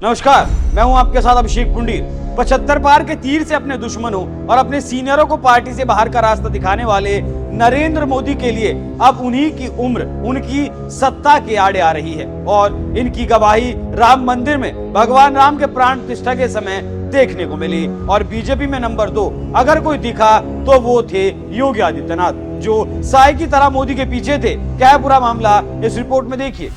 नमस्कार, मैं हूं आपके साथ अभिषेक कुंडीर। 75 पार के तीर से अपने दुश्मनों और अपने सीनियरों को पार्टी से बाहर का रास्ता दिखाने वाले नरेंद्र मोदी के लिए अब उन्हीं की उम्र उनकी सत्ता के आड़े आ रही है और इनकी गवाही राम मंदिर में भगवान राम के प्राण प्रतिष्ठा के समय देखने को मिली। और बीजेपी में नंबर 2 अगर कोई दिखा तो वो थे योगी आदित्यनाथ, जो साई की तरह मोदी के पीछे थे। क्या है पूरा मामला, इस रिपोर्ट में देखिए।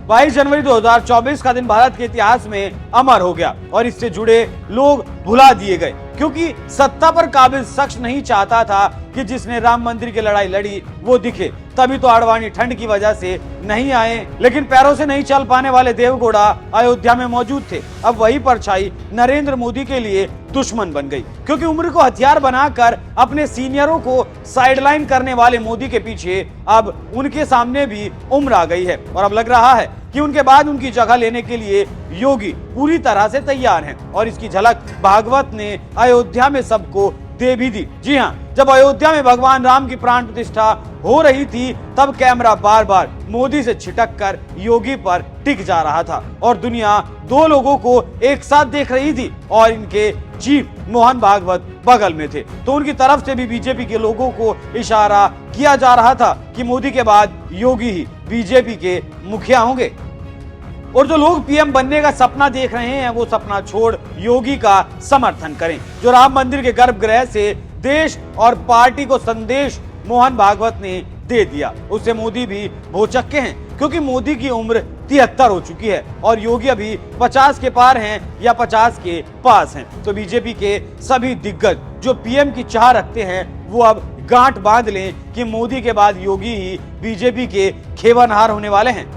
22 जनवरी 2024 का दिन भारत के इतिहास में अमर हो गया और इससे जुड़े लोग भुला दिए गए, क्योंकि सत्ता पर काबिज शख्स नहीं चाहता था कि जिसने राम मंदिर की लड़ाई लड़ी वो दिखे। तभी तो आडवाणी ठंड की वजह से नहीं आए, लेकिन पैरों से नहीं चल पाने वाले देवगौड़ा अयोध्या में मौजूद थे। अब वही परछाई नरेंद्र मोदी के लिए दुश्मन बन गई, क्योंकि उम्र को हथियार बनाकर अपने सीनियरों को साइडलाइन करने वाले मोदी के पीछे अब उनके सामने भी उम्र आ गई है। और अब लग रहा है कि उनके बाद उनकी जगह लेने के लिए योगी पूरी तरह से तैयार हैं। और इसकी झलक भागवत ने अयोध्या में सबको दे भी दी। जी हाँ, जब अयोध्या में भगवान राम की प्राण प्रतिष्ठा हो रही थी तब कैमरा बार बार मोदी से छिटक कर योगी पर टिक जा रहा था और दुनिया दो लोगों को एक साथ देख रही थी और इनके चीफ मोहन भागवत बगल में थे। तो उनकी तरफ से भी बीजेपी के लोगों को इशारा किया जा रहा था कि मोदी के बाद योगी ही बीजेपी के मुखिया होंगे। और जो लोग पीएम बनने का सपना देख रहे हैं वो सपना छोड़ योगी का समर्थन करें, जो राम मंदिर के गर्भगृह से देश और पार्टी को संदेश मोहन भागवत ने दे दिया। उससे मोदी भी भौचक्के हैं, क्योंकि मोदी की उम्र 73 हो चुकी है और योगी अभी 50 के पार हैं या 50 के पास हैं। तो बीजेपी के सभी दिग्गज जो पीएम की चाह रखते हैं वो अब गांठ बांध लें कि मोदी के बाद योगी ही बीजेपी के खेवनहार होने वाले हैं।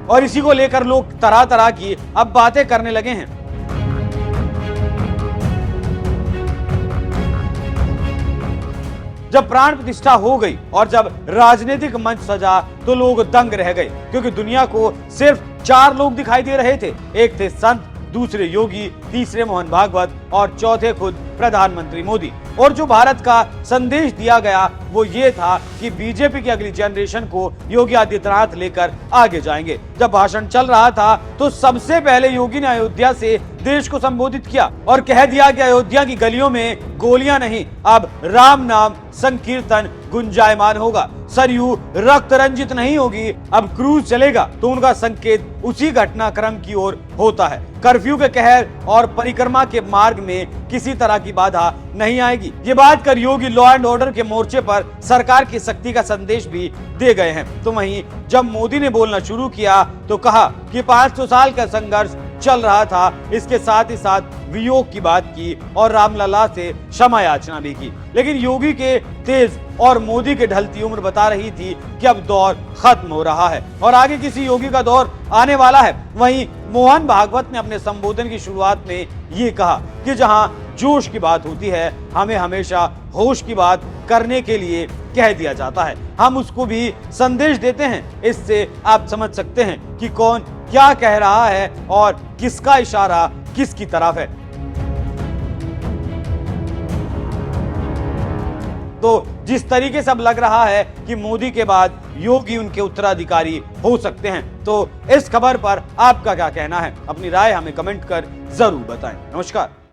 और इसी को लेकर लोग तरह तरह की अब बातें करने लगे हैं। जब प्राण प्रतिष्ठा हो गई और जब राजनीतिक मंच सजा तो लोग दंग रह गए, क्योंकि दुनिया को सिर्फ 4 लोग दिखाई दे रहे थे। एक थे संत, दूसरे योगी, तीसरे मोहन भागवत और चौथे खुद प्रधानमंत्री मोदी। और जो भारत का संदेश दिया गया वो ये था कि बीजेपी की अगली जनरेशन को योगी आदित्यनाथ लेकर आगे जाएंगे। जब भाषण चल रहा था तो सबसे पहले योगी ने अयोध्या से देश को संबोधित किया और कह दिया कि अयोध्या की गलियों में गोलियां नहीं, अब राम नाम संकीर्तन गुंजायमान होगा। सरयू रक्त रंजित नहीं होगी, अब क्रूज चलेगा। तो उनका संकेत उसी घटनाक्रम की ओर होता है। कर्फ्यू के कहर और परिक्रमा के मार्ग में किसी तरह की बाधा नहीं आएगी। ये बात कर योगी लॉ एंड ऑर्डर के मोर्चे पर सरकार की शक्ति का संदेश भी दे गए हैं। तो वहीं जब मोदी ने बोलना शुरू किया तो कहा कि 500 साल का संघर्ष चल रहा था, इसके साथ ही साथ वियोग की बात की और रामलला से क्षमा याचना भी की। लेकिन योगी के तेज और मोदी के ढलती उम्र बता रही थी कि अब दौर खत्म हो रहा है और आगे किसी योगी का दौर आने वाला है। वहीं मोहन भागवत ने अपने संबोधन की शुरुआत में ये कहा कि जहां जोश की बात होती है हमें हमेशा होश की बात करने के लिए कह दिया जाता है। हम उसको भी संदेश देते हैं। इससे आप समझ सकते हैं कि कौन क्या कह रहा है और किसका इशारा किसकी तरफ है। तो जिस तरीके से अब लग रहा है कि मोदी के बाद योगी उनके उत्तराधिकारी हो सकते हैं, तो इस खबर पर आपका क्या कहना है? अपनी राय हमें कमेंट कर जरूर बताएं। नमस्कार।